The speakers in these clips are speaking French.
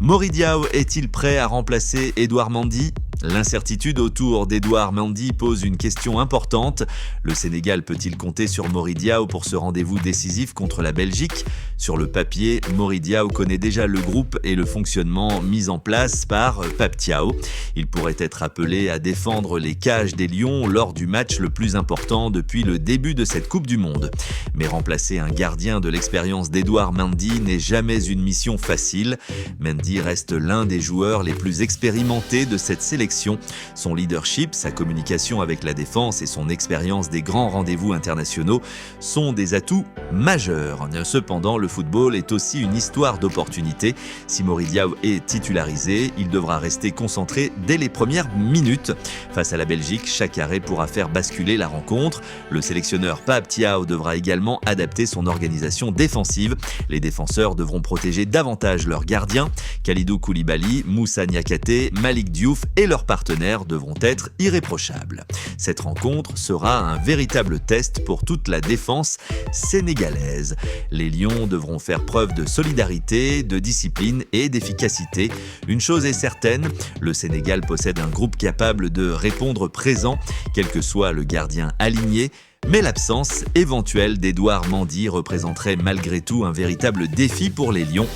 Mori Diaw est-il prêt à remplacer Edouard Mendy ? L'incertitude autour d'Edouard Mendy pose une question importante. Le Sénégal peut-il compter sur Mori Diaw pour ce rendez-vous décisif contre la Belgique ? Sur le papier, Mori Diaw connaît déjà le groupe et le fonctionnement mis en place par Pape Thiaw. Il pourrait être appelé à défendre les cages des Lions lors du match le plus important depuis le début de cette Coupe du Monde. Mais remplacer un gardien de l'expérience d'Edouard Mendy n'est jamais une mission facile. Mendy reste l'un des joueurs les plus expérimentés de cette sélection. Son leadership, sa communication avec la défense et son expérience des grands rendez-vous internationaux sont des atouts majeurs. Cependant, le football est aussi une histoire d'opportunités. Si Mori Diaw est titularisé, il devra rester concentré dès les premières minutes. Face à la Belgique, chaque arrêt pourra faire basculer la rencontre. Le sélectionneur Pape Thiaw devra également adapter son organisation défensive. Les défenseurs devront protéger davantage leurs gardiens. Kalidou Koulibaly, Moussa Niakhaté, Malick Diouf et leurs partenaires devront être irréprochables. Cette rencontre sera un véritable test pour toute la défense sénégalaise. Les Lions devront faire preuve de solidarité, de discipline et d'efficacité. Une chose est certaine, le Sénégal possède un groupe capable de répondre présent, quel que soit le gardien aligné. Mais l'absence éventuelle d'Edouard Mendy représenterait malgré tout un véritable défi pour les Lions.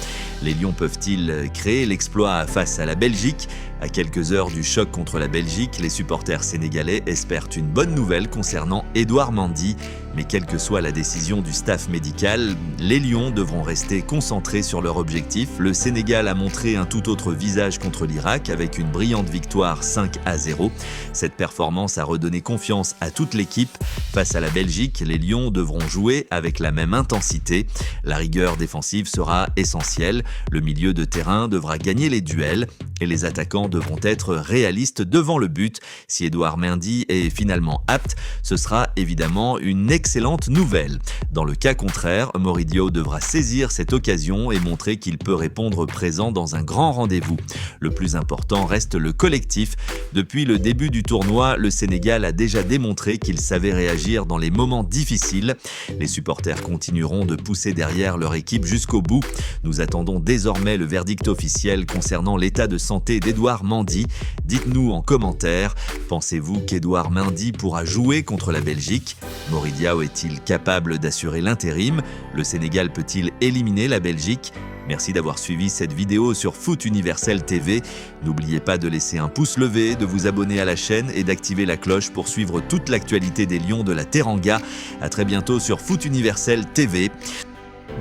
Les Lions peuvent-ils créer l'exploit face à la Belgique ? À quelques heures du choc contre la Belgique, les supporters sénégalais espèrent une bonne nouvelle concernant Edouard Mendy. Mais quelle que soit la décision du staff médical, les Lions devront rester concentrés sur leur objectif. Le Sénégal a montré un tout autre visage contre l'Irak avec une brillante victoire 5-0. Cette performance a redonné confiance à toute l'équipe. Face à la Belgique, les Lions devront jouer avec la même intensité. La rigueur défensive sera essentielle. Le milieu de terrain devra gagner les duels et les attaquants devront être réalistes devant le but. Si Edouard Mendy est finalement apte, ce sera évidemment une excellente nouvelle. Dans le cas contraire, Mori Diaw devra saisir cette occasion et montrer qu'il peut répondre présent dans un grand rendez-vous. Le plus important reste le collectif. Depuis le début du tournoi, le Sénégal a déjà démontré qu'il savait réagir dans les moments difficiles. Les supporters continueront de pousser derrière leur équipe jusqu'au bout. Nous attendons désormais le verdict officiel concernant l'état de santé d'Edouard Mendy. Dites-nous en commentaire, pensez-vous qu'Edouard Mendy pourra jouer contre la Belgique ? Mori Diaw est-il capable d'assurer l'intérim ? Le Sénégal peut-il éliminer la Belgique ? Merci d'avoir suivi cette vidéo sur Foot Universel TV. N'oubliez pas de laisser un pouce levé, de vous abonner à la chaîne et d'activer la cloche pour suivre toute l'actualité des Lions de la Teranga. À très bientôt sur Foot Universel TV.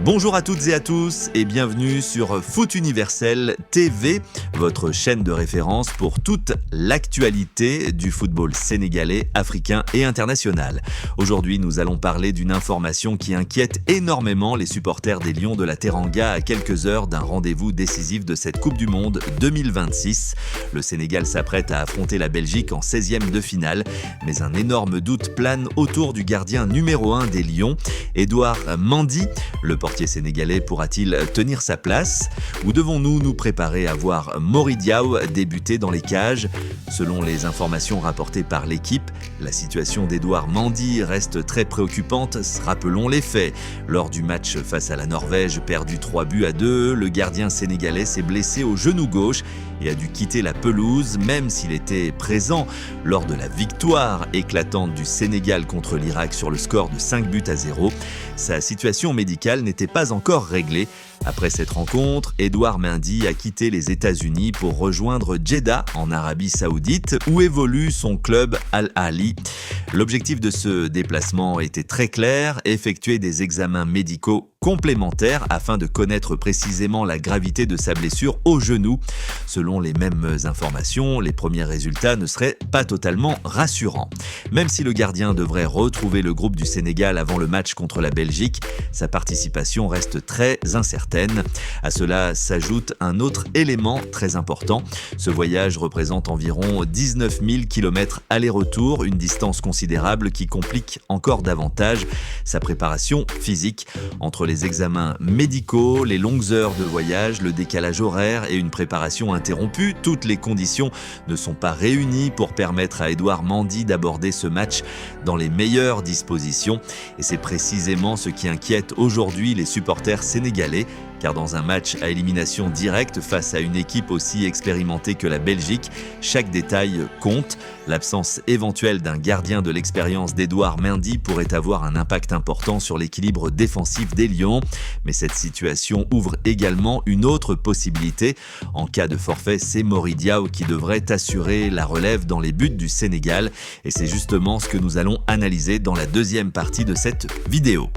Bonjour à toutes et à tous et bienvenue sur Foot Universel TV, votre chaîne de référence pour toute l'actualité du football sénégalais, africain et international. Aujourd'hui, nous allons parler d'une information qui inquiète énormément les supporters des Lions de la Teranga à quelques heures d'un rendez-vous décisif de cette Coupe du Monde 2026. Le Sénégal s'apprête à affronter la Belgique en 16e de finale, mais un énorme doute plane autour du gardien numéro 1 des Lions, Edouard Mendy. Le portier sénégalais pourra-t-il tenir sa place ? Ou devons-nous nous préparer à voir Mori Diaw débuter dans les cages ? Selon les informations rapportées par l'équipe, la situation d'Edouard Mendy reste très préoccupante. Rappelons les faits. Lors du match face à la Norvège, perdu 3-2, le gardien sénégalais s'est blessé au genou gauche et a dû quitter la pelouse, même s'il était présent lors de la victoire éclatante du Sénégal contre l'Irak sur le score de 5-0. Sa situation médicale n'était pas encore réglée. Après cette rencontre, Edouard Mendy a quitté les États-Unis pour rejoindre Jeddah en Arabie Saoudite où évolue son club Al Ahly. L'objectif de ce déplacement était très clair, effectuer des examens médicaux complémentaires afin de connaître précisément la gravité de sa blessure au genou. Selon les mêmes informations, les premiers résultats ne seraient pas totalement rassurants. Même si le gardien devrait retrouver le groupe du Sénégal avant le match contre la Belgique, sa participation reste très incertaine. À cela s'ajoute un autre élément très important. Ce voyage représente environ 19 000 km aller-retour, une distance considérable qui complique encore davantage sa préparation physique. Entre les examens médicaux, les longues heures de voyage, le décalage horaire et une préparation interrompue, toutes les conditions ne sont pas réunies pour permettre à Edouard Mendy d'aborder ce match dans les meilleures dispositions. Et c'est précisément ce qui inquiète aujourd'hui les supporters sénégalais. car dans un match à élimination directe face à une équipe aussi expérimentée que la Belgique, chaque détail compte. L'absence éventuelle d'un gardien de l'expérience d'Edouard Mendy pourrait avoir un impact important sur l'équilibre défensif des Lions, mais cette situation ouvre également une autre possibilité. En cas de forfait, c'est Mory Diaw qui devrait assurer la relève dans les buts du Sénégal, et c'est justement ce que nous allons analyser dans la deuxième partie de cette vidéo.